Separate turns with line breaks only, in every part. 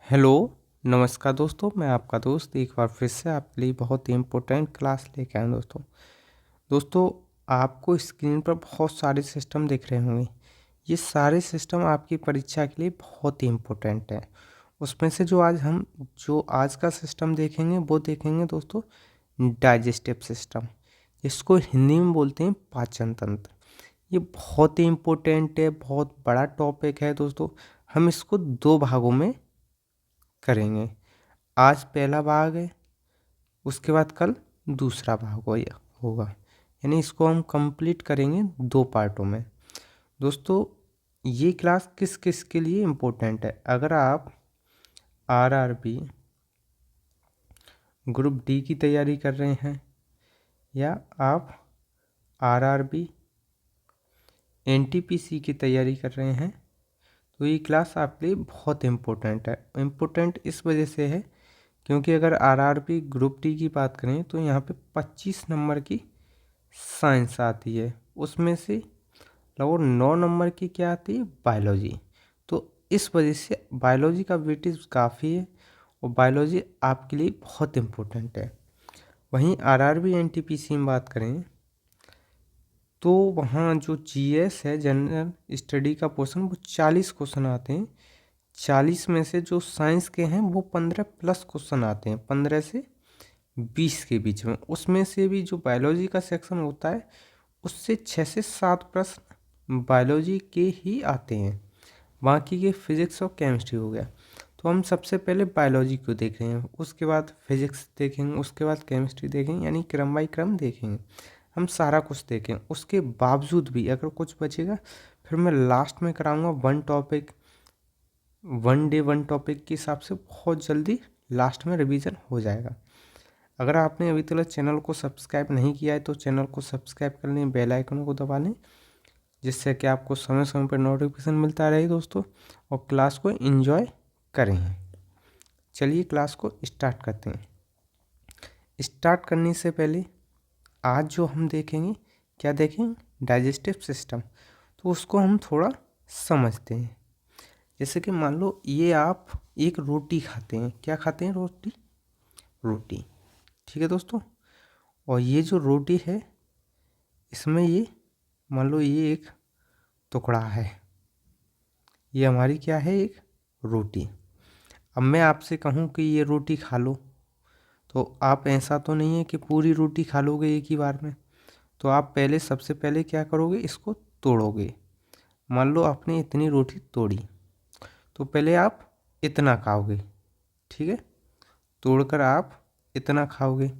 Hello, नमस्कार दोस्तों। मैं आपका दोस्त एक बार फिर से आपके लिए बहुत ही इम्पोर्टेंट क्लास लेके आया हूँ दोस्तों, आपको स्क्रीन पर बहुत सारे सिस्टम दिख रहे होंगे। ये सारे सिस्टम आपकी परीक्षा के लिए बहुत ही इम्पोर्टेंट है। उसमें से जो आज का सिस्टम देखेंगे वो देखेंगे दोस्तों, डाइजेस्टिव सिस्टम, जिसको हिंदी में बोलते हैं पाचन तंत्र। ये बहुत ही इम्पोर्टेंट है, बहुत बड़ा टॉपिक है दोस्तों। हम इसको दो भागों में करेंगे। आज पहला भाग है, उसके बाद कल दूसरा भाग होगा। यानी इसको हम कंप्लीट करेंगे दो पार्टों में। दोस्तों, ये क्लास किस किस के लिए इम्पोर्टेंट है? अगर आप आरआरबी ग्रुप डी की तैयारी कर रहे हैं, या आप आरआरबी एनटीपीसी की तैयारी कर रहे हैं, तो ये क्लास आपके लिए बहुत इम्पोर्टेंट है। इम्पोर्टेंट इस वजह से है क्योंकि अगर आरआरबी ग्रुप डी की बात करें तो यहाँ पे 25 नंबर की साइंस आती है, उसमें से लगभग 9 नंबर की क्या आती है? बायोलॉजी। तो इस वजह से बायोलॉजी का वेटेज काफ़ी है और बायोलॉजी आपके लिए बहुत इम्पोर्टेंट है। वहीं आरआरबी एनटीपीसी में बात करें तो वहाँ जो जीएस है, जनरल स्टडी का पोर्शन, वो 40 क्वेश्चन आते हैं। 40 में से जो साइंस के हैं वो 15 प्लस क्वेश्चन आते हैं, 15 से 20 के बीच में। उसमें से भी जो बायोलॉजी का सेक्शन होता है उससे 6 से 7 प्रश्न बायोलॉजी के ही आते हैं, बाकी के फिजिक्स और केमिस्ट्री हो गया। तो हम सबसे पहले बायोलॉजी को देख रहे हैं, उसके बाद फिजिक्स देखेंगे, उसके बाद केमिस्ट्री देखेंगे, यानी क्रम बाई क्रम देखेंगे। हम सारा कुछ देखें, उसके बावजूद भी अगर कुछ बचेगा फिर मैं लास्ट में कराऊंगा वन डे वन टॉपिक के हिसाब से। बहुत जल्दी लास्ट में रिवीजन हो जाएगा। अगर आपने अभी तक चैनल को सब्सक्राइब नहीं किया है तो चैनल को सब्सक्राइब कर लें, बेल आइकन को दबा लें, जिससे कि आपको समय समय पर नोटिफिकेशन मिलता रहे दोस्तों, और क्लास को एंजॉय करें। चलिए क्लास को स्टार्ट करते हैं। स्टार्ट करने से पहले आज जो हम देखेंगे, क्या देखेंगे? Digestive system. तो उसको हम थोड़ा समझते हैं। जैसे कि मान लो ये आप एक रोटी खाते हैं। क्या खाते हैं? रोटी। ठीक है दोस्तों, और ये जो रोटी है इसमें ये मान लो ये एक टुकड़ा है, ये हमारी क्या है? एक रोटी। अब मैं आपसे कहूँ कि ये रोटी खा लो, तो आप ऐसा तो नहीं है कि पूरी रोटी खा लोगे एक ही बार में। तो आप सबसे पहले क्या करोगे? इसको तोड़ोगे। मान लो आपने इतनी रोटी तोड़ी, तो पहले आप इतना खाओगे। ठीक है, तोड़कर आप इतना खाओगे।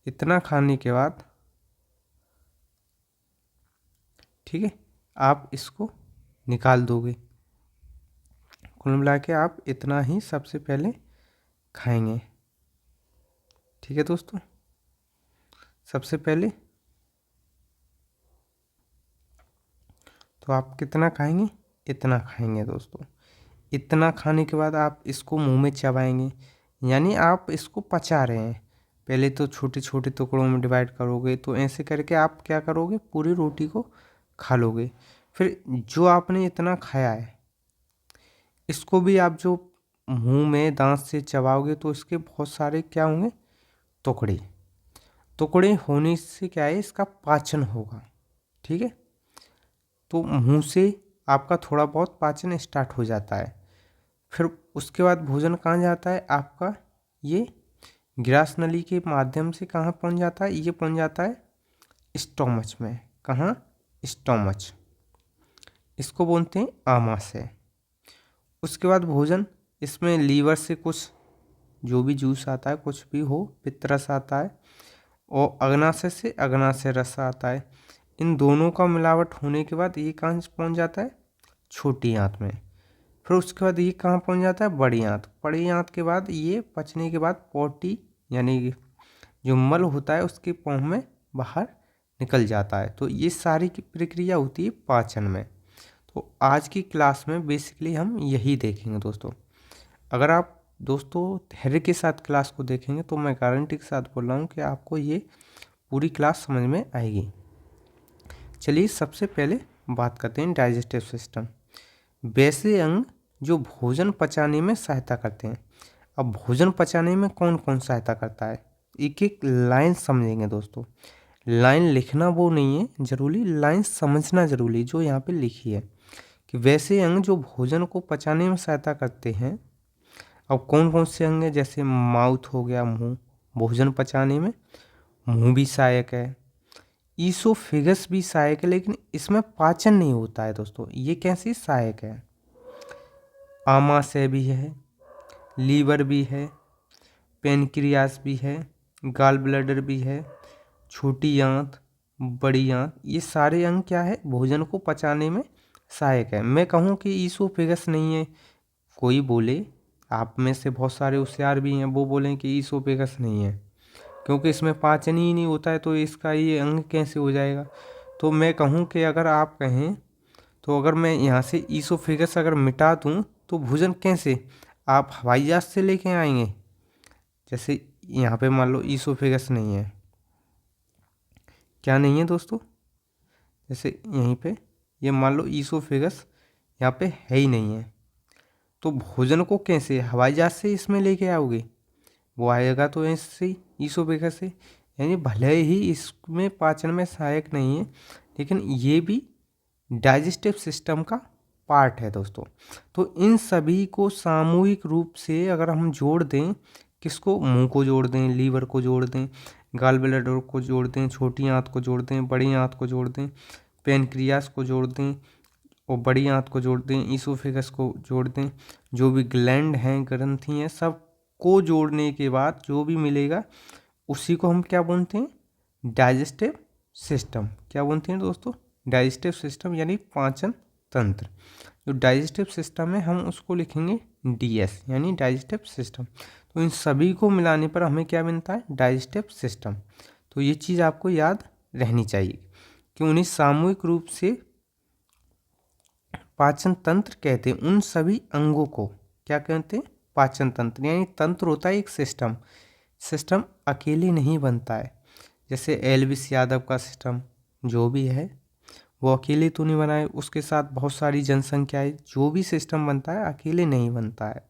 इतना खाने के बाद ठीक है, आप इसको निकाल दोगे। कुल मिला के आप इतना ही सबसे पहले खाएंगे। ठीक है दोस्तों, सबसे पहले तो आप कितना खाएंगे? इतना खाएंगे दोस्तों। इतना खाने के बाद आप इसको मुंह में चबाएंगे, यानी आप इसको पचा रहे हैं। पहले तो छोटे छोटे टुकड़ों में डिवाइड करोगे, तो ऐसे करके आप क्या करोगे? पूरी रोटी को खा लोगे। फिर जो आपने इतना खाया है इसको भी आप जो मुंह में दांत से चबाओगे तो इसके बहुत सारे क्या होंगे? टुकड़े। टुकड़े होने से क्या है? इसका पाचन होगा। ठीक है, तो मुंह से आपका थोड़ा बहुत पाचन स्टार्ट हो जाता है। फिर उसके बाद भोजन कहाँ जाता है आपका? ये ग्रास नली के माध्यम से कहाँ पहुँच जाता है? ये पहुँच जाता है स्टोमच में। कहाँ? स्टोमच। इसको बोलते हैं आमाशय। उसके बाद भोजन, इसमें लीवर से कुछ जो भी जूस आता है, कुछ भी हो, पित्तरस आता है, और अग्नाशय से अग्नाशय रस आता है। इन दोनों का मिलावट होने के बाद ये कहाँ पहुँच जाता है? छोटी आंत में। फिर उसके बाद ये कहाँ पहुँच जाता है? बड़ी आंत। बड़ी आंत के बाद ये पचने के बाद पोटी, यानी जो मल होता है उसके मुंह में बाहर निकल जाता है। तो ये सारी की प्रक्रिया होती है पाचन में। तो आज की क्लास में बेसिकली हम यही देखेंगे दोस्तों। अगर आप दोस्तों धैर्य के साथ क्लास को देखेंगे तो मैं गारंटी के साथ बोल रहा हूँ कि आपको ये पूरी क्लास समझ में आएगी। चलिए सबसे पहले बात करते हैं डाइजेस्टिव सिस्टम। वैसे अंग जो भोजन पचाने में सहायता करते हैं। अब भोजन पचाने में कौन कौन सहायता करता है, एक एक लाइन समझेंगे दोस्तों। लाइन लिखना वो नहीं है जरूरी, लाइन समझना जरूरी जो यहाँ पे लिखी है कि वैसे अंग जो भोजन को पचाने में सहायता करते हैं। अब कौन कौन से अंग हैं, जैसे माउथ हो गया, मुंह, भोजन पचाने में मुंह भी सहायक है। ईसोफेगस भी सहायक है, लेकिन इसमें पाचन नहीं होता है दोस्तों। ये कैसी सहायक है, आमाशय भी है, लीवर भी है, पेनक्रियास भी है, गाल ब्लैडर भी है, छोटी आंत, बड़ी आंत, ये सारे अंग क्या है, भोजन को पचाने में सहायक है। मैं कहूँ कि ईसोफेगस नहीं है, कोई बोले, आप में से बहुत सारे होशियार भी हैं, वो बोलें कि ईसोफेगस नहीं है क्योंकि इसमें पाचन ही नहीं होता है, तो इसका ये अंग कैसे हो जाएगा। तो मैं कहूँ कि अगर आप कहें तो अगर मैं यहाँ से ईसोफेगस अगर मिटा दूँ तो भोजन कैसे आप हवाई जहाज से लेके आएंगे। जैसे यहाँ पे मान लो ईसोफेगस नहीं है, क्या नहीं है दोस्तों, जैसे यहीं पे ये मान लो ईसोफेगस यहाँ पे है ही नहीं है, तो भोजन को कैसे हवाई जहाज से इसमें लेके आओगे, वो आएगा तो ऐसे ही ईसोफेगस से। यानी भले ही इसमें पाचन में सहायक नहीं है, लेकिन ये भी डाइजेस्टिव सिस्टम का पार्ट है दोस्तों। तो इन सभी को सामूहिक रूप से अगर हम जोड़ दें, किसको, मुंह को जोड़ दें, लीवर को जोड़ दें, गाल ब्लैडर को जोड़ दें, छोटी आंत को जोड़ दें, बड़ी आंत को जोड़ दें, पेनक्रियास को जोड़ दें और बड़ी आंत को जोड़ दें, ईसोफेगस को जोड़ दें, जो भी ग्लैंड हैं, ग्रंथि हैं, सब को जोड़ने के बाद जो भी मिलेगा उसी को हम क्या बोलते हैं, डाइजेस्टिव सिस्टम। क्या बोलते हैं दोस्तों, डाइजेस्टिव सिस्टम, यानी पाचन तंत्र। जो डाइजेस्टिव सिस्टम है हम उसको लिखेंगे डीएस, यानी डाइजेस्टिव सिस्टम। तो इन सभी को मिलाने पर हमें क्या मिलता है, डाइजेस्टिव सिस्टम। तो ये चीज़ आपको याद रहनी चाहिए कि उन्हें सामूहिक रूप से पाचन तंत्र कहते हैं। उन सभी अंगों को क्या कहते हैं, पाचन तंत्र। यानी तंत्र होता है एक सिस्टम, सिस्टम अकेले नहीं बनता है। जैसे एलविस यादव का सिस्टम जो भी है वो अकेले तो नहीं बना है, उसके साथ बहुत सारी जनसंख्या है। जो भी सिस्टम बनता है अकेले नहीं बनता है।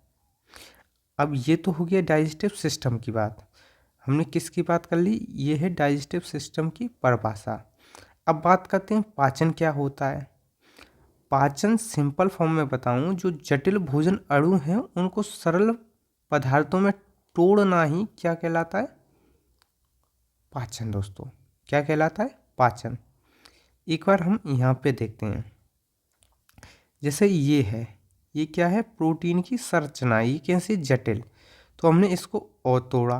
अब ये तो हो गया डाइजेस्टिव सिस्टम की बात। हमने किसकी बात कर ली, ये है डाइजेस्टिव सिस्टम की परिभाषा। अब बात करते हैं पाचन क्या होता है। पाचन सिंपल फॉर्म में बताऊं, जो जटिल भोजन अणु हैं उनको सरल पदार्थों में तोड़ना ही क्या कहलाता है, पाचन दोस्तों। क्या कहलाता है, पाचन। एक बार हम यहाँ पे देखते हैं, जैसे ये है, ये क्या है, प्रोटीन की संरचना, ये कैसे जटिल। तो हमने इसको और तोड़ा,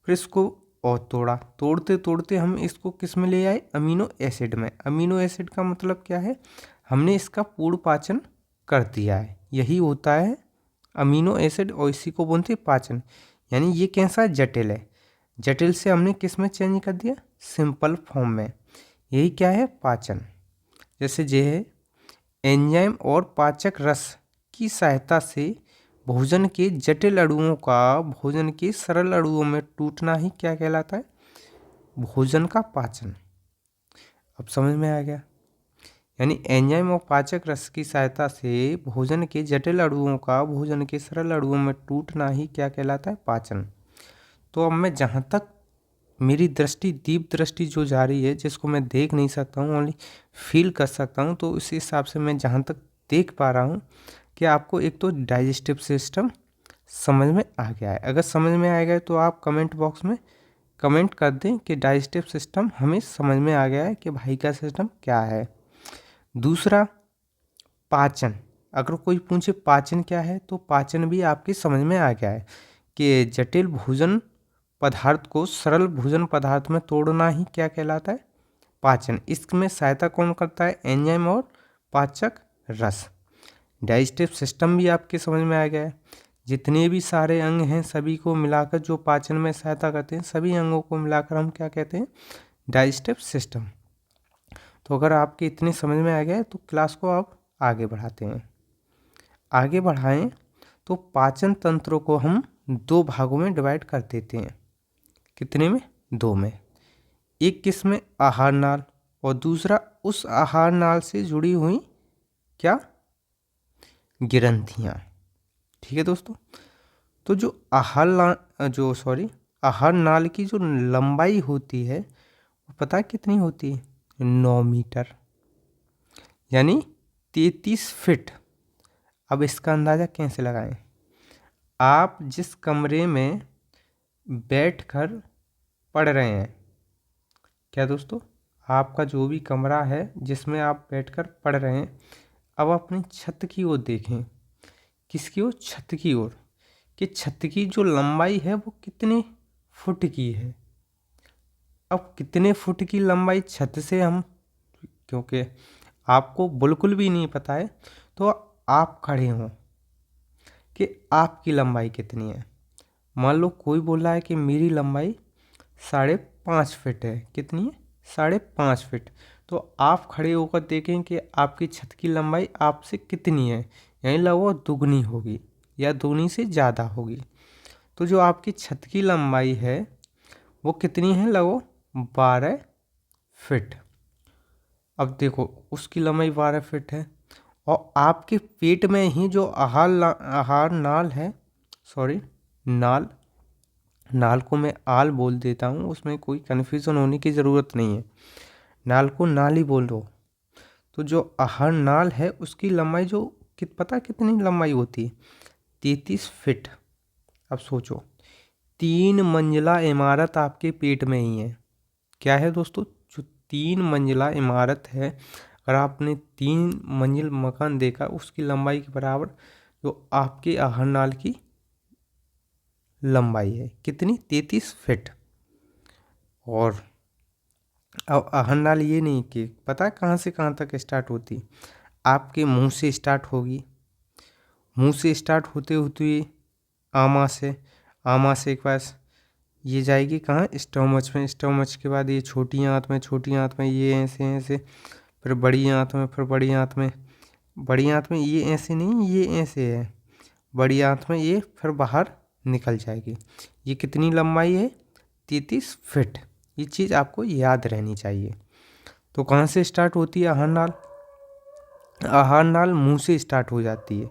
फिर इसको और तोड़ा, तोड़ते तोड़ते हम इसको किस में ले आए, अमीनो एसिड में। अमीनो एसिड का मतलब क्या है, हमने इसका पूर्ण पाचन कर दिया है। यही होता है अमीनो एसिड, और इसी को बोलते हैं पाचन। यानी ये कैसा जटिल है, जटिल से हमने किस में चेंज कर दिया, सिंपल फॉर्म में। यही क्या है, पाचन। जैसे ये है, एंजाइम और पाचक रस की सहायता से भोजन के जटिल अणुओं का भोजन के सरल अणुओं में टूटना ही क्या कहलाता है, भोजन का पाचन। अब समझ में आ गया। यानी एंजाइम और पाचक रस की सहायता से भोजन के जटिल अणुओं का भोजन के सरल अणुओं में टूटना ही क्या कहलाता है, पाचन। तो अब मैं जहाँ तक मेरी दृष्टि, दीप दृष्टि जो जा रही है, जिसको मैं देख नहीं सकता हूँ, ओनली फील कर सकता हूँ, तो इस हिसाब से मैं जहाँ तक देख पा रहा हूँ कि आपको एक तो डाइजेस्टिव सिस्टम समझ में आ गया है। अगर समझ में आ गया तो आप कमेंट बॉक्स में कमेंट कर दें कि डाइजेस्टिव सिस्टम हमें समझ में आ गया है कि भाई का सिस्टम क्या है। दूसरा, पाचन। अगर कोई पूछे पाचन क्या है, तो पाचन भी आपकी समझ में आ गया है कि जटिल भोजन पदार्थ को सरल भोजन पदार्थ में तोड़ना ही क्या कहलाता है, पाचन। इसमें सहायता कौन करता है, एंजाइम और पाचक रस। डाइजेस्टिव सिस्टम भी आपके समझ में आ गया है। जितने भी सारे अंग हैं सभी को मिलाकर जो पाचन में सहायता करते हैं, सभी अंगों को मिलाकर हम क्या कहते हैं, डाइजेस्टिव सिस्टम। तो अगर आपके इतने समझ में आ गया है तो क्लास को आप आगे बढ़ाते हैं। आगे बढ़ाएं तो पाचन तंत्रों को हम दो भागों में डिवाइड कर देते हैं। कितने में, दो में। एक किस में, आहार नाल, और दूसरा उस आहार नाल से जुड़ी हुई क्या, ग्रंथियाँ। ठीक है दोस्तों। तो जो आहार नाल की जो लंबाई होती है वो पता है कितनी होती है? 9 मीटर, यानी 33 फीट। अब इसका अंदाज़ा कैसे लगाएं? आप जिस कमरे में बैठकर पढ़ रहे हैं, क्या दोस्तों, आपका जो भी कमरा है जिसमें आप बैठकर पढ़ रहे हैं, अब अपनी छत की ओर देखें। किसकी ओर? छत की ओर। कि छत की जो लंबाई है वो कितने फुट की है। अब कितने फुट की लंबाई छत से हम, क्योंकि आपको बिल्कुल भी नहीं पता है, तो आप खड़े हों कि आपकी लंबाई कितनी है। मान लो कोई बोल रहा है कि मेरी लंबाई 5.5 फीट है। कितनी है? 5.5 फीट। तो आप खड़े होकर देखें कि आपकी छत की लंबाई आपसे कितनी है, यानी लगभग दुगनी होगी या दुगनी से ज़्यादा होगी। तो जो आपकी छत की लंबाई है वो कितनी है? लगभग 12 फीट। अब देखो उसकी लंबाई 12 फीट है, और आपके पेट में ही जो आहार नाल है, नाल, नाल को मैं आल बोल देता हूँ, उसमें कोई कन्फ्यूज़न होने की ज़रूरत नहीं है, नाल को नाल ही बोल दो। तो जो आहार नाल है उसकी लंबाई जो पता कितनी लंबाई होती है? 33 फीट। अब सोचो 3 मंजिला इमारत आपके पेट में ही है। क्या है दोस्तों? जो 3 मंजिला इमारत है, अगर आपने 3 मंजिल मकान देखा, उसकी लंबाई के बराबर जो आपके आहार नाल की लंबाई है कितनी? 33 फीट। और अब आहार नाल ये नहीं कि पता है कहाँ से कहाँ तक स्टार्ट होती? आपके मुंह से स्टार्ट होगी, मुंह से स्टार्ट होते होते आमा से एक पास ये जाएगी कहाँ? स्टोमच में, स्टोमच के बाद ये छोटी आंत में, छोटी आंत में ये ऐसे ऐसे, फिर बड़ी आंत में, फिर बड़ी आंत में, बड़ी आंत में ये ऐसे नहीं, ये ऐसे है, बड़ी आंत में ये फिर बाहर निकल जाएगी। ये कितनी लंबाई है? 33 फीट। ये चीज़ आपको याद रहनी चाहिए। तो कहाँ से स्टार्ट होती है आहार नाल? आहार नाल मुँह से स्टार्ट हो जाती है।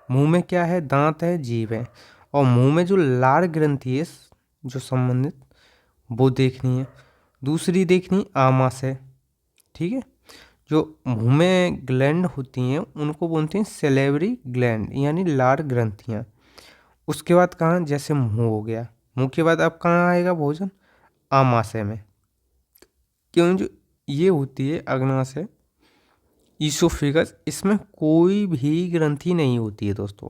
मुंह में क्या है? दांत है, जीभ है, और मुंह में जो लार ग्रंथि है जो संबंधित, वो देखनी है। दूसरी देखनी आमाशय। ठीक है। जो मुंह में ग्लैंड होती हैं उनको बोलते हैं सेलेवरी ग्लैंड, यानी लार ग्रंथियाँ। उसके बाद कहाँ? जैसे मुंह हो गया, मुंह के बाद अब कहाँ आएगा भोजन? आमाशय में। क्यों? जो ये होती है अग्नाशय, ईसोफेगस, इसमें कोई भी ग्रंथि नहीं होती है दोस्तों।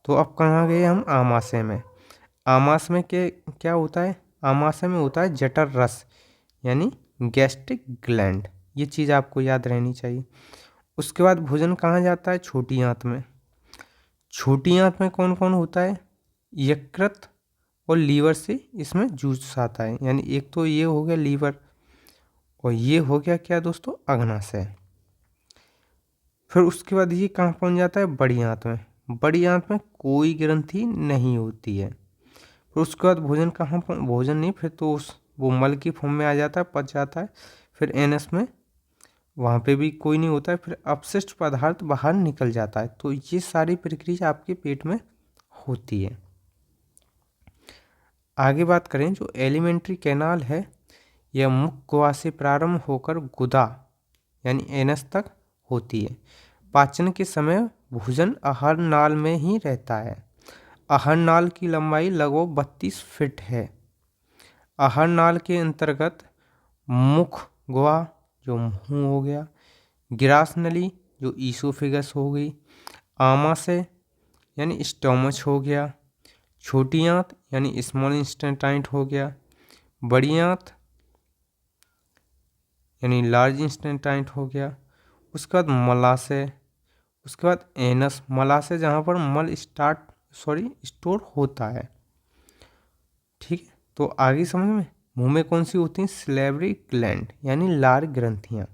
तो अब कहाँ गए हम? आमाशय में। आमाशय में क्या होता है? आमाशय में होता है जठर रस, यानी गैस्ट्रिक ग्लैंड। ये चीज़ आपको याद रहनी चाहिए। उसके बाद भोजन कहाँ जाता है? छोटी आंत में। छोटी आंत में कौन कौन होता है? यकृत और लीवर से इसमें जूस आता है, यानी एक तो ये हो गया लीवर, और ये हो गया क्या दोस्तों? अग्नाशय। फिर उसके बाद ये कहाँ पहुँच जाता है? बड़ी आंत में। बड़ी आंत में कोई ग्रंथि नहीं होती है। फिर उसके बाद भोजन कहाँ? भोजन नहीं, फिर तो वो मल की फॉर्म में आ जाता है, पच जाता है। फिर एनस में, वहाँ पे भी कोई नहीं होता है। फिर अपशिष्ट पदार्थ बाहर निकल जाता है। तो ये सारी प्रक्रिया आपके पेट में होती है। आगे बात करें, जो एलिमेंट्री कैनाल है, यह मुख गुहा से प्रारंभ होकर गुदा यानी एनस तक होती है। पाचन के समय भोजन आहार नाल में ही रहता है। आहार नाल की लंबाई लगभग 32 फीट है। आहार नाल के अंतर्गत मुख गुहा जो मुंह हो गया, ग्रास नली जो ईसोफेगस हो गई, आमाशय यानी स्टोमच हो गया, छोटी आंत यानी स्मॉल इंटेस्टाइन हो गया, बड़ी आंत यानी लार्ज इंटेस्टाइन हो गया। उसके बाद मलाशय, उसके बाद एनस, मलाशय जहाँ पर मल स्टोर होता है। ठीक है। तो आगे समझ में, मुंह में कौन सी होती हैं? सिलेवरी ग्लैंड यानी लार ग्रंथियाँ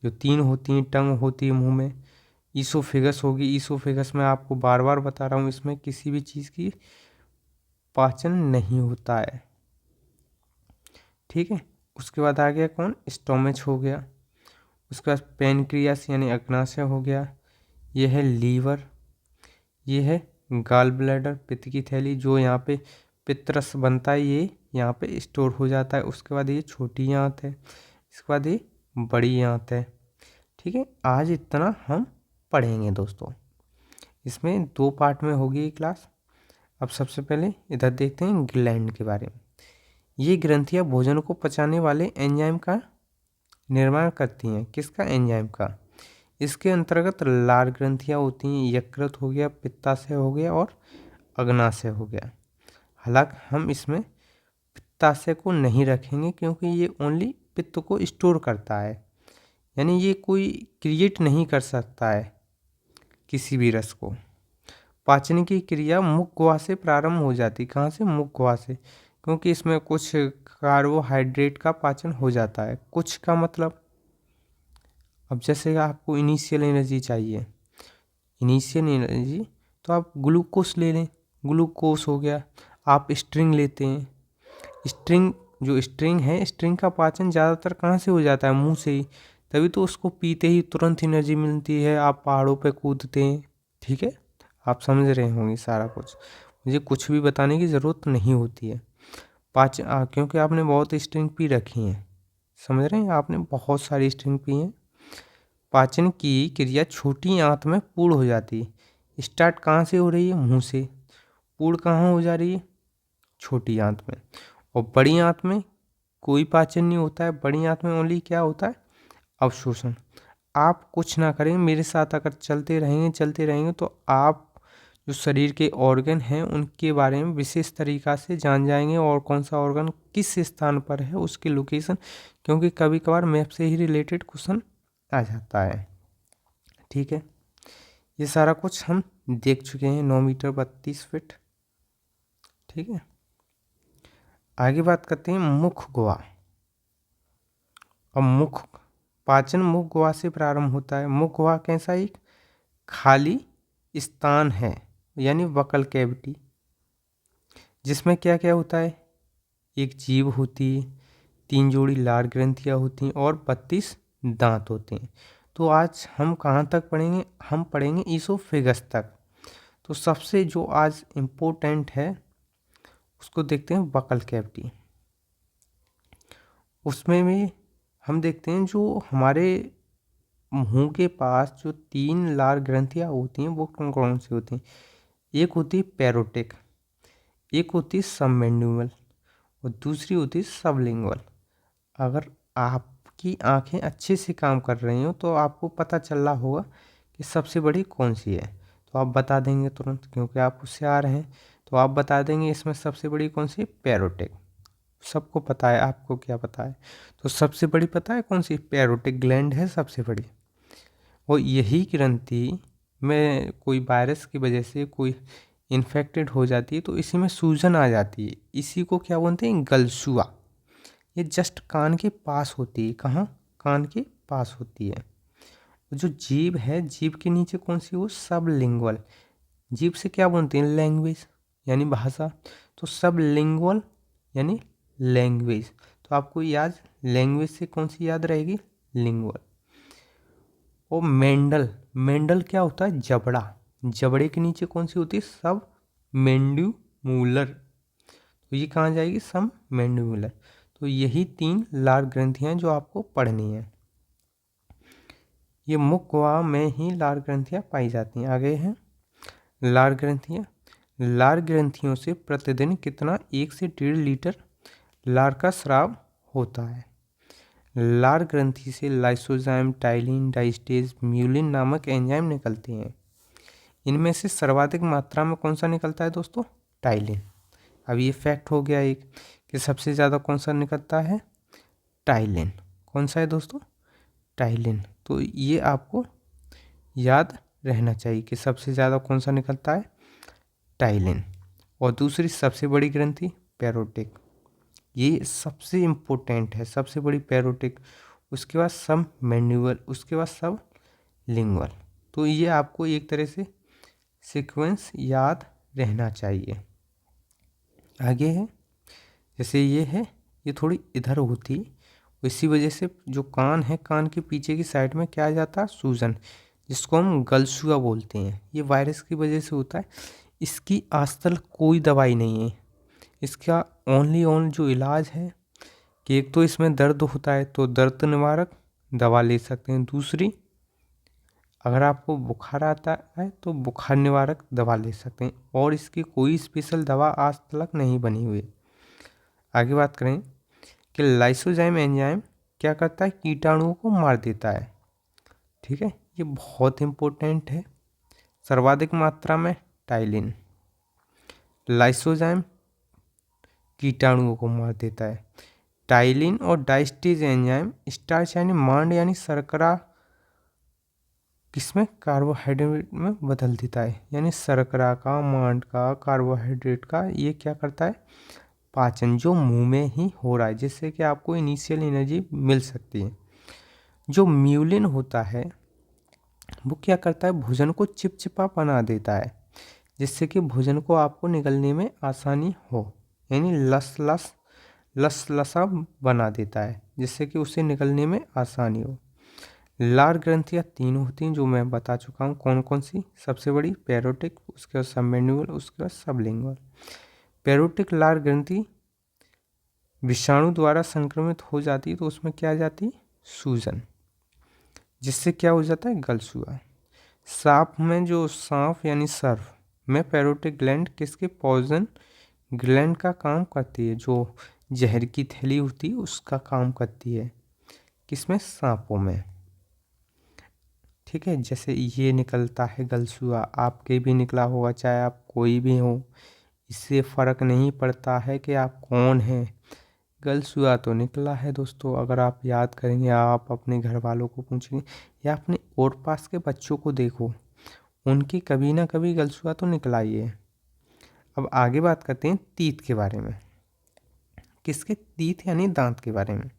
जो 3 होती हैं। टंग होती है मुंह में, ईसोफेगस होगी, ईसोफेगस में आपको बार बार बता रहा हूँ, इसमें किसी भी चीज़ की पाचन नहीं होता है। ठीक है। उसके बाद आ गया कौन? स्टोमच हो गया। उसके बाद पेनक्रियास यानी अग्नाशय हो गया, ये है लीवर, ये है गाल ब्लैडर, पित्त की थैली, जो यहाँ पे पित्तरस बनता है ये यहाँ पे स्टोर हो जाता है। उसके बाद ये छोटी आंत है, इसके बाद ये बड़ी आंत है। ठीक है, आज इतना हम पढ़ेंगे दोस्तों। इसमें 2 पार्ट में होगी ये क्लास। अब सबसे पहले इधर देखते हैं ग्लैंड के बारे में। ये ग्रंथियाँ भोजन को पचाने वाले एंजाइम का निर्माण करती हैं। किसका? एंजाइम का। इसके अंतर्गत लार ग्रंथियाँ होती हैं, यकृत हो गया, पित्ताशय हो गया और अग्नाशय हो गया। हालांकि हम इसमें पित्ताशय को नहीं रखेंगे क्योंकि ये ओनली पित्त को स्टोर करता है, यानी ये कोई क्रिएट नहीं कर सकता है किसी भी रस को। पाचन की क्रिया मुख गुहा से प्रारंभ हो जाती। कहाँ से? मुख गुहा से, क्योंकि इसमें कुछ कार्बोहाइड्रेट का पाचन हो जाता है। कुछ का मतलब, अब जैसे आपको इनिशियल एनर्जी चाहिए, इनिशियल एनर्जी, तो आप ग्लूकोस ले लें, ग्लूकोस हो गया। आप स्ट्रिंग लेते हैं, स्ट्रिंग, जो स्ट्रिंग है, स्ट्रिंग का पाचन ज़्यादातर कहाँ से हो जाता है? मुंह से ही। तभी तो उसको पीते ही तुरंत एनर्जी मिलती है। आप पहाड़ों पे कूदते हैं। ठीक है, आप समझ रहे होंगे सारा कुछ, मुझे कुछ भी बताने की ज़रूरत नहीं होती है। क्योंकि आपने बहुत स्ट्रिंग पी रखी हैं, समझ रहे हैं, आपने बहुत सारी स्ट्रिंग पी हैं। पाचन की क्रिया छोटी आंत में पूर्ण हो जाती है। स्टार्ट कहाँ से हो रही है? मुंह से। पूर्ण कहाँ हो जा रही है? छोटी आंत में। और बड़ी आंत में कोई पाचन नहीं होता है। बड़ी आंत में ओनली क्या होता है? अवशोषण। आप कुछ ना करें, मेरे साथ अगर चलते रहेंगे तो आप जो शरीर के ऑर्गन हैं उनके बारे में विशेष तरीक़ा से जान जाएंगे, और कौन सा ऑर्गन किस स्थान पर है, उसकी लोकेशन, क्योंकि कभी कभार मैप से ही रिलेटेड क्वेश्चन आ जाता है। ठीक है, ये सारा कुछ हम देख चुके हैं। 9 मीटर 32 फीट। ठीक है, आगे बात करते हैं मुख गुहा। और पाचन मुख गुहा से प्रारंभ होता है। मुख गुहा कैसा एक खाली स्थान है, यानी वकल कैविटी, जिसमें क्या क्या होता है? एक जीभ होती है, 3 जोड़ी लार ग्रंथियाँ होती हैं और 32 दांत होते हैं। तो आज हम कहाँ तक पढ़ेंगे? हम पढ़ेंगे ईसोफेगस तक। तो सबसे जो आज इम्पोर्टेंट है उसको देखते हैं, वकल कैविटी। उसमें भी हम देखते हैं जो हमारे मुंह के पास जो 3 लार ग्रंथियाँ होती हैं वो कौन कौन सी होती हैं? एक होती है पैरोटिक, एक होती है सबमेंडिबल और दूसरी होती है सबलिंगुअल। अगर आपकी आंखें अच्छे से काम कर रही हो तो आपको पता चल रहा होगा कि सबसे बड़ी कौन सी है, तो आप बता देंगे तुरंत, क्योंकि आप उससे आ रहे हैं। तो आप बता देंगे इसमें सबसे बड़ी कौन सी? पैरोटिक। सबको पता है, आपको क्या पता है? तो सबसे बड़ी पता है कौन सी? पैरोटिक ग्लैंड है सबसे बड़ी। और यही ग्रंथि में कोई वायरस की वजह से कोई इन्फेक्टेड हो जाती है तो इसी में सूजन आ जाती है। इसी को क्या बोलते हैं? गलसुआ। ये जस्ट कान के पास होती है। कहाँ? कान के पास होती है। जो जीभ है, जीभ के नीचे कौन सी? वो सबलिंगुअल। जीभ से क्या बोलते हैं? लैंग्वेज, यानी भाषा। तो सबलिंगुअल यानी लैंग्वेज। तो आपको याद, लैंग्वेज से कौन सी याद रहेगी? लिंगुअल। और मेंडल क्या होता है? जबड़ा। जबड़े के नीचे कौन सी होती है? सब मेंड्यूमुलर। तो ये कहाँ जाएगी? सब मेंड्यूमुलर। तो यही 3 लार ग्रंथियाँ जो आपको पढ़नी है। ये मुख गुहा में ही लार ग्रंथियाँ पाई जाती हैं। आगे हैं लार ग्रंथियाँ। लार ग्रंथियों से प्रतिदिन कितना? 1 से 1.5 लीटर लार का स्राव होता है। लार ग्रंथि से लाइसोजाइम, टाइलिन, डाइस्टेज, म्यूलिन नामक एंजाइम निकलते हैं। इनमें से सर्वाधिक मात्रा में कौन सा निकलता है दोस्तों? टाइलिन। अब ये फैक्ट हो गया एक कि सबसे ज़्यादा कौन सा निकलता है? टाइलिन। कौन सा है दोस्तों? टाइलिन। तो ये आपको याद रहना चाहिए कि सबसे ज़्यादा कौन सा निकलता है? टाइलिन। और दूसरी सबसे बड़ी ग्रंथि पैरोटिक, ये सबसे इम्पोर्टेंट है, सबसे बड़ी पैरोटिक। उसके बाद सब मैंडिबल, उसके बाद सब लिंगुअल। तो ये आपको एक तरह से सीक्वेंस याद रहना चाहिए। आगे है, जैसे ये है, ये थोड़ी इधर होती, इसी वजह से जो कान है, कान के पीछे की साइड में क्या आ जाता? सूजन। जिसको हम गलसुआ बोलते हैं। ये वायरस की वजह से होता है। इसकी आज तक कोई दवाई नहीं है। इसका ओनली जो इलाज है कि एक तो इसमें दर्द होता है तो दर्द निवारक दवा ले सकते हैं। दूसरी, अगर आपको बुखार आता है तो बुखार निवारक दवा ले सकते हैं, और इसकी कोई स्पेशल दवा आज तक नहीं बनी हुई। आगे बात करें कि लाइसोजाइम एंजाइम क्या करता है, कीटाणुओं को मार देता है। ठीक है, ये बहुत इम्पोर्टेंट है। सर्वाधिक मात्रा में टाइलिन, लाइसोजाइम कीटाणुओं को मार देता है। टाइलिन और डाइस्टेज एंजाइम स्टार्च यानी मांड यानी शर्करा किसमें, कार्बोहाइड्रेट में बदल देता है। यानी शर्करा का, मांड का, कार्बोहाइड्रेट का, ये क्या करता है, पाचन जो मुंह में ही हो रहा है, जिससे कि आपको इनिशियल एनर्जी मिल सकती है। जो म्यूलिन होता है वो क्या करता है, भोजन को चिपचिपा बना देता है, जिससे कि भोजन को आपको निगलने में आसानी हो। यानी लसलसा बना देता है, जिससे कि उसे निगलने में आसानी हो। लार ग्रंथियाँ 3 होती हैं, जो मैं बता चुका हूँ। कौन कौन सी, सबसे बड़ी पैरोटिक, उसके बाद सबमेंडिबल, उसके बाद सबलिंगुअल। पैरोटिक लार ग्रंथि विषाणु द्वारा संक्रमित हो जाती है तो उसमें क्या आ जाती है, सूजन, जिससे क्या हो जाता है, गलसुआ। सांप में जो सांप यानी सर्प में पैरोटिक ग्लैंड किसके, पॉइजन ग्लैंड का काम करती है, जो जहर की थैली होती है उसका काम करती है। किसमें, सांपों में। ठीक है, जैसे ये निकलता है गलसुआ, आपके भी निकला होगा, चाहे आप कोई भी हो, इससे फ़र्क नहीं पड़ता है कि आप कौन हैं, गलसुआ तो निकला है दोस्तों। अगर आप याद करेंगे, आप अपने घर वालों को पूछेंगे या अपने और पास के बच्चों को देखो, उनकी कभी ना कभी गलसुआ तो निकला ही है। अब आगे बात करते हैं तीत के बारे में। किसके, तीत यानी दांत के बारे में।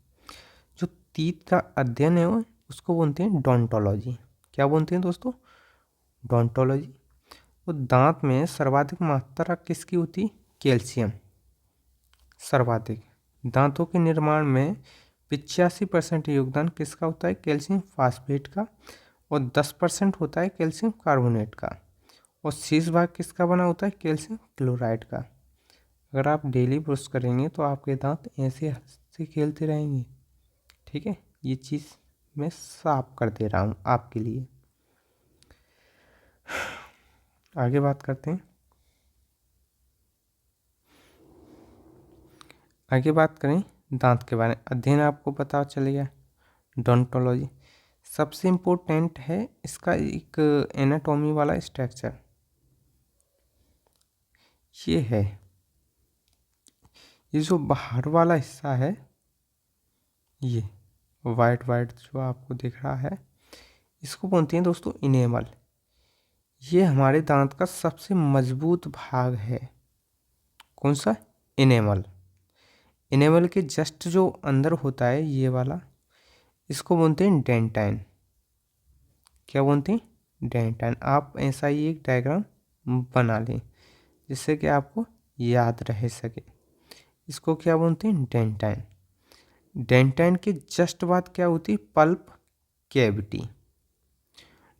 जो तीत का अध्ययन है उसको बोलते हैं डोंटोलॉजी। क्या बोलते हैं दोस्तों, डोंटोलॉजी। तो दांत में सर्वाधिक मात्रा किसकी होती, कैल्शियम। सर्वाधिक दांतों के निर्माण में 85% योगदान किसका होता है, कैल्शियम फास्फेट का, और 10% होता है कैल्शियम कार्बोनेट का, और शेष भाग किसका बना होता है, कैल्शियम क्लोराइड का। अगर आप डेली ब्रश करेंगे तो आपके दांत ऐसे हंसते खेलते रहेंगे। ठीक है, ये चीज़ मैं साफ कर दे रहा हूँ आपके लिए। आगे बात करते हैं। आगे बात करें दांत के बारे में। अध्ययन आपको पता चलेगा, डोंटोलॉजी। सबसे इम्पोर्टेंट है इसका एक एनाटॉमी वाला स्ट्रक्चर, ये है। ये जो बाहर वाला हिस्सा है, ये वाइट वाइट जो आपको दिख रहा है, इसको बोलते हैं दोस्तों इनेमल। ये हमारे दांत का सबसे मजबूत भाग है। कौन सा, इनेमल। इनेमल के जस्ट जो अंदर होता है ये वाला, इसको बोलते हैं डेंटाइन। क्या बोलते हैं, डेंटाइन। आप ऐसा ही एक डायग्राम बना लें जिससे कि आपको याद रह सके। इसको क्या बोलते हैं, डेंटाइन। डेंटाइन के जस्ट बाद क्या होती है, पल्प कैविटी।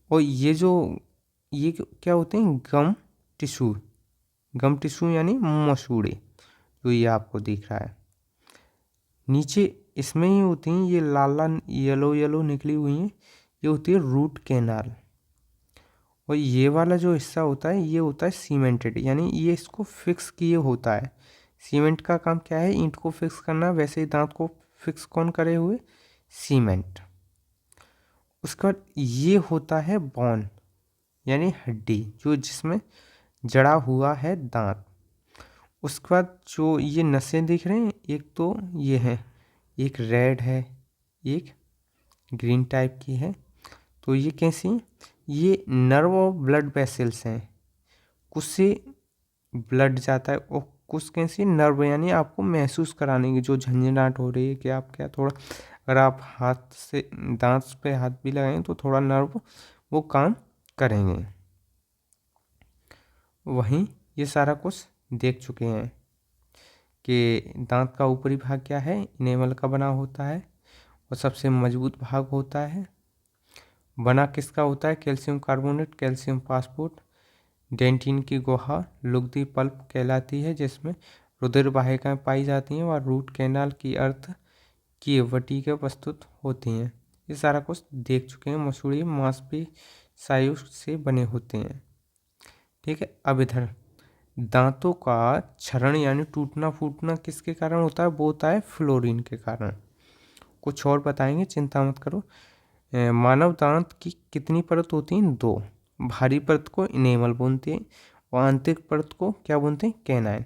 और ये क्या होते हैं, गम टिश्यू। गम टिश्यू यानी मसूड़े, जो ये आपको दिख रहा है नीचे, इसमें ही होती हैं। ये लाल लाल येलो येलो निकली हुई हैं, ये होती है रूट कैनाल। और ये वाला जो हिस्सा होता है ये होता है सीमेंटेड, यानी ये इसको फिक्स किए होता है। सीमेंट का काम क्या है, ईंट को फिक्स करना, वैसे ही दांत को फिक्स कौन करे हुए, सीमेंट। उसके बाद ये होता है बोन यानी हड्डी, जो जिसमें जड़ा हुआ है दांत। उसके बाद जो ये नसें दिख रहे हैं, एक तो ये है, एक रेड है, एक ग्रीन टाइप की है। तो ये कैसी, ये नर्व और ब्लड वेसल्स हैं। कुछ से ब्लड जाता है और कुछ कैसी नर्व, यानी आपको महसूस कराने की, जो झंझनाहट हो रही है कि आप क्या, थोड़ा अगर आप हाथ से दांत पे हाथ भी लगाएं तो थोड़ा नर्व वो काम करेंगे। वहीं ये सारा कुछ देख चुके हैं कि दांत का ऊपरी भाग क्या है, इनेमल का बना होता है और सबसे मजबूत भाग होता है। बना किसका होता है? Calcium carbonate, calcium phosphate. Dentine की गुहा लुगदी पल्प कहलाती है, जिसमें रुधिर वाहिकाएं पाई जाती हैं और रूट कैनाल की अर्थ की वटिका प्रस्तुत होती हैं। ये सारा कुछ देख चुके हैं। मसूड़ी मांसपेशियों से बने होते हैं। ठीक है, अब इधर दांतों का क्षरण यानी टूटना फूटना किसके कारण होता है? वो होता है फ्लोरीन के कारण। कुछ और बताएंगे, चिंता मत करो। मानव दांत की कितनी परत होती हैं? 2। भारी परत को इनेमल बोलते हैं और आंतरिक परत को क्या बोलते हैं? कैनाइन।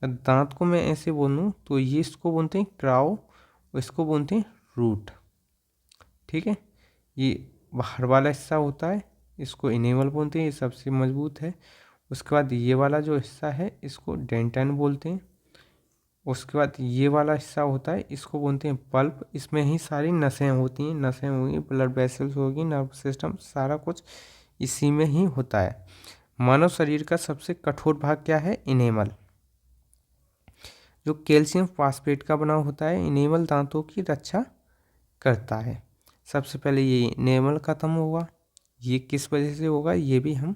दांत को मैं ऐसे बोलूँ तो ये इसको बोलते हैं क्राउ, इसको बोलते हैं रूट। ठीक है, ये बाहर वाला हिस्सा होता है, इसको इनेमल बोलते हैं, ये सबसे मजबूत है। उसके बाद ये वाला जो हिस्सा है इसको डेंटाइन बोलते हैं। उसके बाद ये वाला हिस्सा होता है, इसको बोलते हैं पल्प। इसमें ही सारी नसें होती हैं, नसें होगी, ब्लड वेसल्स होगी, नर्व सिस्टम, सारा कुछ इसी में ही होता है। मानव शरीर का सबसे कठोर भाग क्या है? इनेमल, जो कैल्शियम फास्फेट का बना होता है। इनेमल दांतों की रक्षा करता है। सबसे पहले ये इनेमल खत्म होगा, ये किस वजह से होगा ये भी हम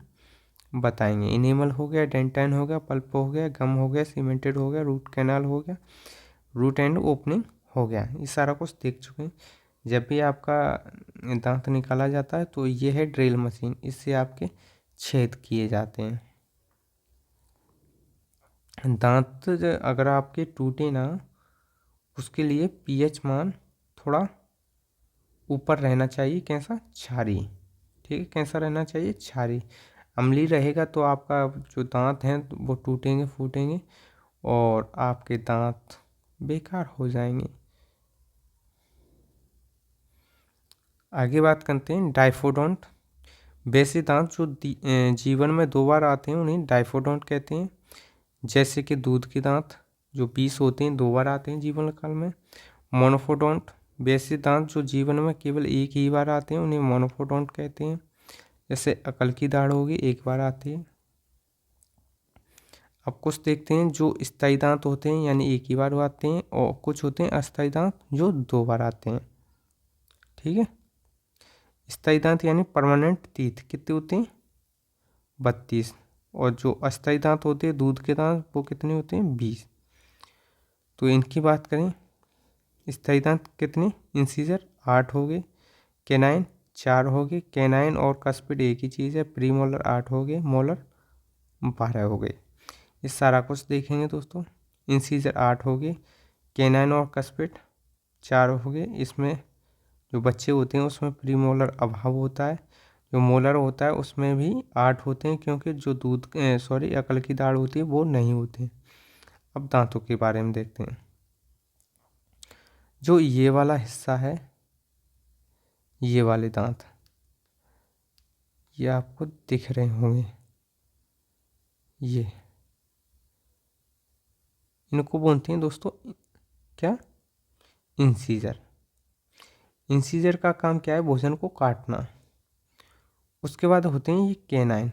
बताएंगे। इनेमल हो गया, डेंटाइन हो गया, पल्प हो गया, गम हो गया, सीमेंटेड हो गया, रूट कैनाल हो गया, रूट एंड ओपनिंग हो गया। ये सारा कुछ देख चुके हैं। जब भी आपका दांत निकाला जाता है तो ये है ड्रिल मशीन, इससे आपके छेद किए जाते हैं। दांत अगर आपके टूटे ना, उसके लिए पीएच मान थोड़ा ऊपर रहना चाहिए। कैसा? क्षारी। ठीक है, कैसा रहना चाहिए? क्षारी। अम्लीय रहेगा तो आपका जो दांत हैं वो टूटेंगे फूटेंगे और आपके दांत बेकार हो जाएंगे। आगे बात करते हैं डाइफोडोंट। वैसे दांत जो जीवन में 2 बार आते हैं उन्हें डाइफोडोंट कहते हैं। जैसे कि दूध के दांत जो 20 होते हैं 2 बार आते हैं जीवन काल में। मोनोफोडोंट, वैसे दांत जो जीवन में केवल एक ही बार आते हैं उन्हें मोनोफोडोंट कहते हैं। जैसे अकल की दाढ़ होगी, एक बार आती है। अब कुछ देखते हैं जो स्थायी दांत होते हैं यानी एक ही बार आते हैं, और कुछ होते हैं अस्थायी दांत जो 2 बार आते हैं। ठीक है, स्थायी दांत यानी परमानेंट टीथ कितने होते हैं? 32। और जो अस्थायी दांत होते हैं दूध के दांत वो कितने होते हैं? 20। तो इनकी बात करें, स्थायी दांत कितने? इंसीजर 8 हो गए, कैनाइन 4 हो गए, कैनाइन और कस्पिड एक ही चीज़ है। प्रीमोलर 8 हो गए, मोलर 12 हो गए। ये सारा कुछ देखेंगे दोस्तों। इंसीजर 8 हो गए, कैनाइन और कस्पिड 4 हो गए। इसमें जो बच्चे होते हैं उसमें प्रीमोलर अभाव होता है। जो मोलर होता है उसमें भी 8 होते हैं, क्योंकि जो अकल की दाढ़ होती है वो नहीं होती। अब दांतों के बारे में देखते हैं। जो ये वाला हिस्सा है, ये वाले दांत, ये आपको दिख रहे होंगे, ये इनको बोलते हैं दोस्तों क्या? इंसीजर। इंसीजर का काम क्या है? भोजन को काटना। उसके बाद होते हैं ये कैनाइन।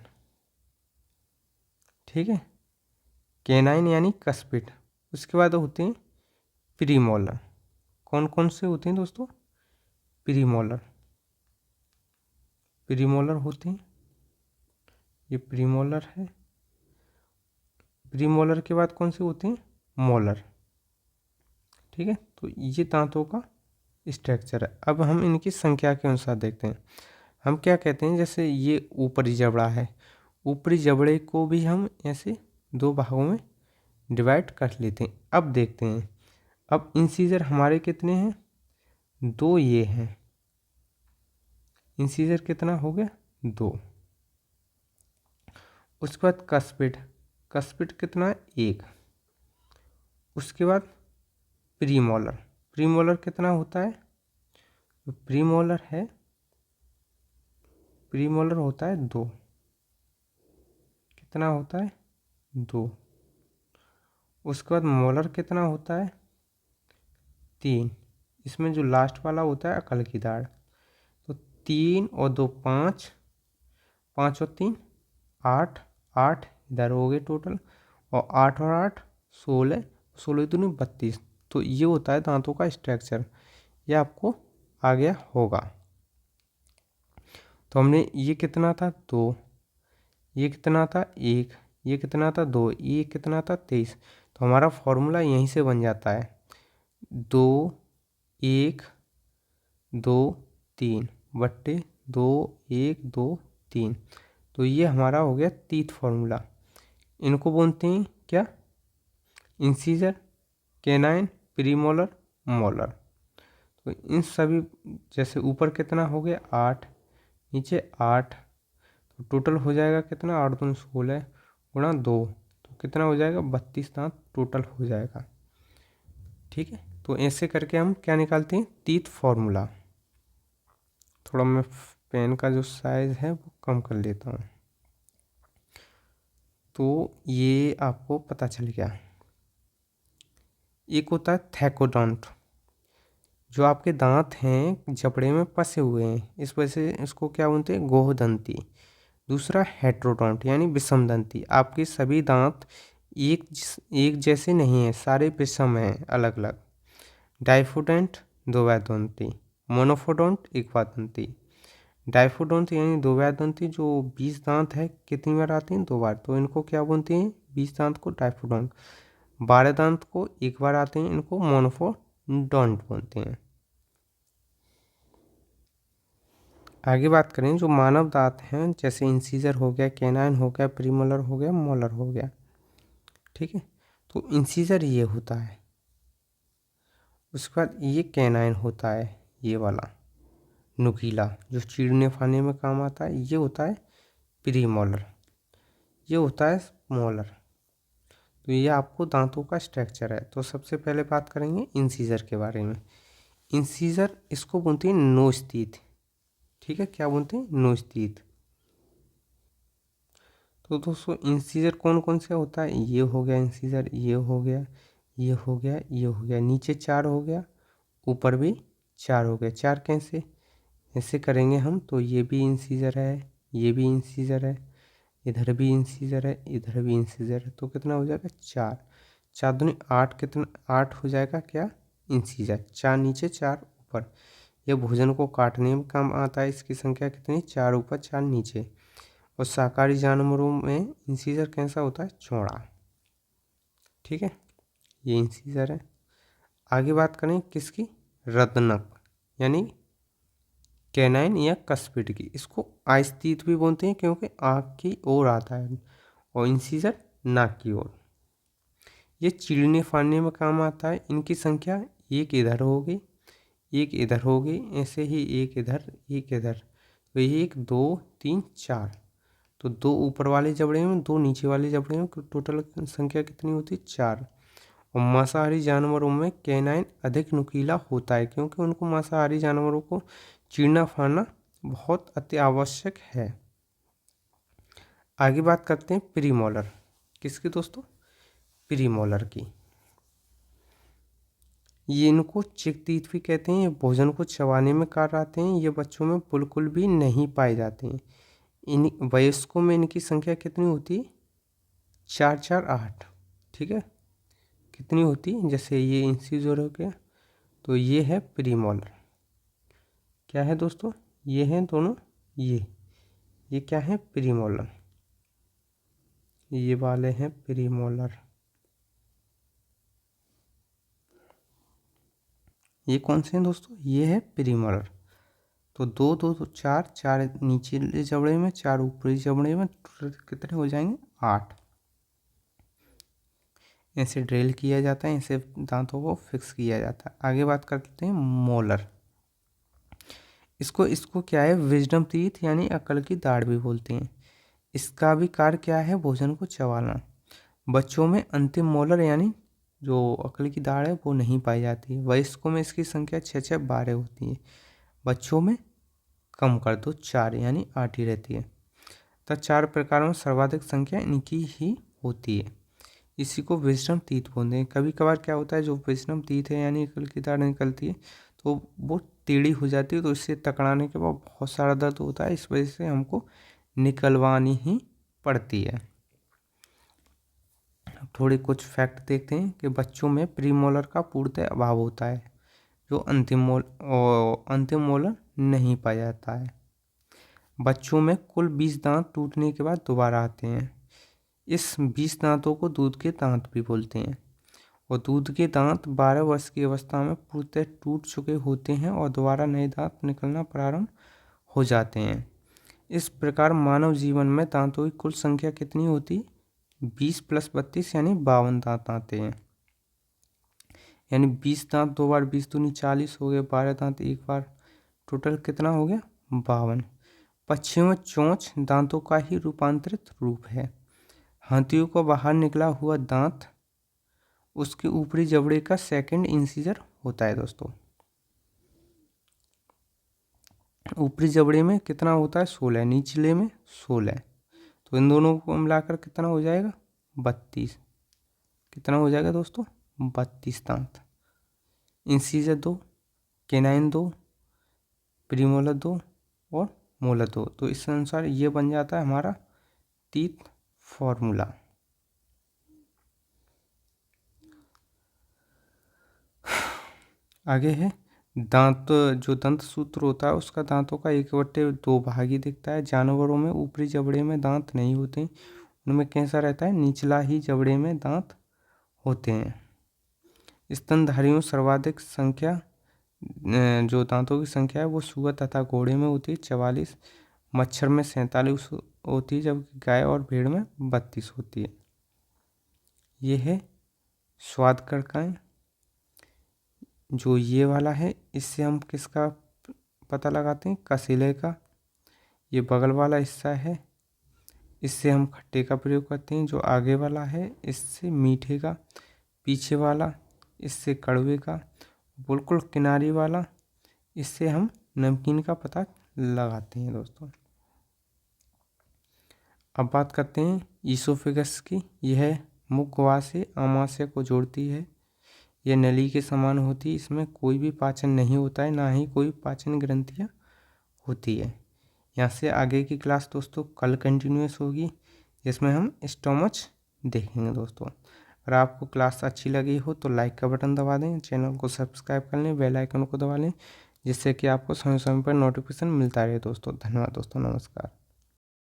ठीक है, कैनाइन यानी कस्पिड। उसके बाद होते हैं प्रीमोलर। कौन कौन से होते हैं दोस्तों? प्रीमोलर। प्रीमोलर होते हैं, ये प्रीमोलर है। प्रीमोलर के बाद कौन से होते हैं? मोलर। ठीक है, तो ये दांतों का स्ट्रक्चर है। अब हम इनकी संख्या के अनुसार देखते हैं। हम क्या कहते हैं, जैसे ये ऊपरी जबड़ा है, ऊपरी जबड़े को भी हम ऐसे 2 भागों में डिवाइड कर लेते हैं। अब देखते हैं, अब इंसीजर हमारे कितने हैं? 2 ये हैं। इंसीजर कितना हो गया? 2। उसके बाद कस्पिड, कस्पिड कितना है? 1। उसके बाद प्रीमोलर, प्रीमोलर कितना होता है? तो प्रीमोलर है, प्रीमोलर होता है 2। कितना होता है? 2। उसके बाद मोलर कितना होता है? 3। इसमें जो लास्ट वाला होता है अकल की दाढ़, तो 3 और 2 5, 5 और 3 8, 8 इधर हो गए टोटल, और 8 और 8 16, 16 दूनी 32। तो ये होता है दांतों का स्ट्रक्चर। ये आपको आ गया होगा। तो हमने ये कितना था 2, ये कितना था 1, ये कितना था 2, ये कितना था 23। तो हमारा फॉर्मूला यहीं से बन जाता है 2 1 2 3 बट्टे 2 1 2 3। तो ये हमारा हो गया तीत फॉर्मूला। इनको बोलते हैं क्या, इंसीजर, कैनाइन, प्रीमोलर, मोलर। तो इन सभी, जैसे ऊपर कितना हो गया 8, नीचे 8, तो टोटल हो जाएगा कितना 8 दूनी 16 गुणा 2, तो कितना हो जाएगा 32 दांत टोटल हो जाएगा। ठीक है, तो ऐसे करके हम क्या निकालते हैं, तीत फॉर्मूला। थोड़ा मैं पेन का जो साइज है वो कम कर लेता हूँ। तो ये आपको पता चल गया। एक होता है थैकोडोंट, जो आपके दांत हैं जबड़े में फंसे हुए हैं, इस वजह से इसको क्या बोलते हैं, गोहदंती। दूसरा हेट्रोडोंट यानी विषमदंती, आपके सभी दांत एक जैसे नहीं हैं, सारे विषम हैं, अलग अलग। डाइफोडेंट द्विबादंती, मोनोफोडोंट एकबादंती। डाइफोडोंट यानी द्विबादंती, जो 20 दांत है कितनी बार आते हैं, 2 बार, तो इनको क्या बोलते हैं, 20 दांत को डाइफोडोंट। 12 दांत को एक बार आते हैं, इनको मोनोफोडोंट बोलते हैं। आगे बात करें, जो मानव दांत हैं, जैसे इंसीजर हो गया, कैनाइन हो गया, प्रीमोलर हो गया, मोलर हो गया। ठीक है, तो इंसीजर ये होता है, उसके बाद ये कैनाइन होता है, ये वाला नुकीला जो चीरने फाड़ने में काम आता है, ये होता है प्रीमोलर, ये होता है मोलर। तो ये आपको दांतों का स्ट्रक्चर है। तो सबसे पहले बात करेंगे इंसीजर के बारे में। इंसीजर, इसको बोलते हैं नोच तीत। ठीक है, क्या बोलते हैं, नोच तीत। तो दोस्तों इंसीजर कौन कौन से होता है, ये हो गया इंसीजर, ये हो गया, ये हो गया, ये हो गया, नीचे 4 हो गया, ऊपर भी 4 हो गया। 4 कैसे, ऐसे करेंगे हम, तो ये भी इंसीजर है, ये भी इंसीजर है, इधर भी इंसीजर है, इधर भी इंसीजर है, तो कितना हो जाएगा 4। 4 दूनी 8, कितना 8 हो जाएगा क्या, इंसीजर। 4 नीचे 4 ऊपर, यह भोजन को काटने में काम आता है। इसकी संख्या कितनी, 4 ऊपर 4 नीचे। और शाकाहारी जानवरों में इंसीजर कैसा होता है, चौड़ा। ठीक है, ये इंसीजर है। आगे बात करें किसकी, रत्नक यानी कैनाइन या कस्पिड की। इसको आइस्तीत भी बोलते हैं क्योंकि आँख की ओर आता है, और इंसीजर नाक की ओर। ये चीरने फाड़ने में काम आता है। इनकी संख्या एक इधर होगी, एक इधर होगी, ऐसे ही एक इधर, एक इधर, तो 1 2 3 4। तो 2 ऊपर वाले जबड़े में, 2 नीचे वाले जबड़े में, टोटल संख्या कितनी होती है, 4। और मांसाहारी जानवरों में कैनाइन अधिक नुकीला होता है क्योंकि उनको मांसाहारी जानवरों को चीरना फाड़ना बहुत अति आवश्यक है। आगे बात करते हैं प्रीमोलर, किसकी दोस्तों, प्रीमोलर की। ये इनको चिकटीथ भी कहते हैं। ये भोजन को चबाने में कार्य आते हैं। ये बच्चों में बिल्कुल भी नहीं पाए जाते हैं। इन वयस्कों में इनकी संख्या कितनी होती है, 4 4 8। ठीक है, कितनी होती है, जैसे ये इंसीजर हो गया, तो ये है प्रीमोलर। क्या है दोस्तों, ये हैं दोनों, ये क्या है, प्रीमोलर। ये वाले हैं प्रीमोलर। ये कौन से हैं दोस्तों, ये है प्रीमोलर। तो 2 2 तो 4 4 नीचे जबड़े में, 4 ऊपरी जबड़े में, कितने हो जाएंगे 8। ऐसे ड्रिल किया जाता है, ऐसे दांतों को फिक्स किया जाता है। आगे बात करते हैं मोलर। इसको इसको क्या है, विजडम टीथ यानी अक्ल की दाढ़ भी बोलते हैं। इसका भी कार्य क्या है, भोजन को चबाना। बच्चों में अंतिम मोलर यानी जो अक्ल की दाढ़ है वो नहीं पाई जाती है। वयस्कों में इसकी संख्या 6 6 12 होती है। बच्चों में कम कर दो, 4 यानी 8 ही रहती है। तो 4 प्रकारों में सर्वाधिक संख्या इनकी ही होती है। इसी को विजडम टीथ बोलते हैं। कभी कभार क्या होता है, जो विजडम टीथ है यानी अक्ल की दाढ़ निकलती है तो वो टेढ़ी हो जाती है, तो इससे टकराने के बाद बहुत सारा दर्द होता है। इस वजह से हमको निकलवानी ही पड़ती है। अब थोड़े कुछ फैक्ट देखते हैं कि बच्चों में प्रीमोलर का पूर्णतः अभाव होता है, जो अंतिम मोलर नहीं पाया जाता है। बच्चों में कुल 20 दांत टूटने के बाद दोबारा आते हैं। इस 20 दांतों को दूध के दांत भी बोलते हैं। और दूध के दांत 12 वर्ष की अवस्था में पूर्णतः टूट चुके होते हैं और दोबारा नए दांत निकलना प्रारंभ हो जाते हैं। इस प्रकार मानव जीवन में दांतों की कुल संख्या कितनी होती? 20 + 32 यानी 52 दांत आते हैं। यानी 20 दांत 2 बार 20 दूनी 40 हो गए, 12 दांत एक बार, टोटल कितना हो गया? 52। पक्षियों में चोंच दांतों का ही रूपांतरित रूप है। हाथियों को बाहर निकला हुआ दांत उसके ऊपरी जबड़े का सेकंड इंसीजर होता है दोस्तों। ऊपरी जबड़े में कितना होता है? 16, निचले में 16। तो इन दोनों को मिलाकर कितना हो जाएगा? 32। कितना हो जाएगा दोस्तों? 32 दांत। इंसीजर 2, केनाइन 2, प्रीमोलर 2 और मोलर 2। तो इस अनुसार ये बन जाता है हमारा टीथ फॉर्मूला। आगे है दांत। जो दंत सूत्र होता है उसका दांतों का 1/2 भाग ही दिखता है। जानवरों में ऊपरी जबड़े में दांत नहीं होते, उनमें कैसा रहता है? निचला ही जबड़े में दांत होते हैं। स्तनधारियों सर्वाधिक संख्या जो दांतों की संख्या है वो सुअर तथा घोड़े में होती है 44, मच्छर में 47 होती है, जबकि गाय और भेड़ में 32 होती है। ये है स्वाद कड़काएँ। जो ये वाला है इससे हम किसका पता लगाते हैं? कसीले का। ये बगल वाला हिस्सा है, इससे हम खट्टे का प्रयोग करते हैं। जो आगे वाला है इससे मीठे का, पीछे वाला इससे कड़वे का, बिल्कुल किनारी वाला इससे हम नमकीन का पता लगाते हैं दोस्तों। अब बात करते हैं ईसोफेगस की। यह मुखवासे आमाशय को जोड़ती है। यह नली के समान होती है। इसमें कोई भी पाचन नहीं होता है, ना ही कोई पाचन ग्रंथियाँ होती है। यहाँ से आगे की क्लास दोस्तों कल कंटिन्यूस होगी, जिसमें हम स्टोमच देखेंगे दोस्तों। अगर आपको क्लास अच्छी लगी हो तो लाइक का बटन दबा दें, चैनल को सब्सक्राइब कर लें, बेल आइकन को दबा लें, जिससे कि आपको समय समय पर नोटिफिकेशन मिलता रहे दोस्तों। धन्यवाद दोस्तों, नमस्कार।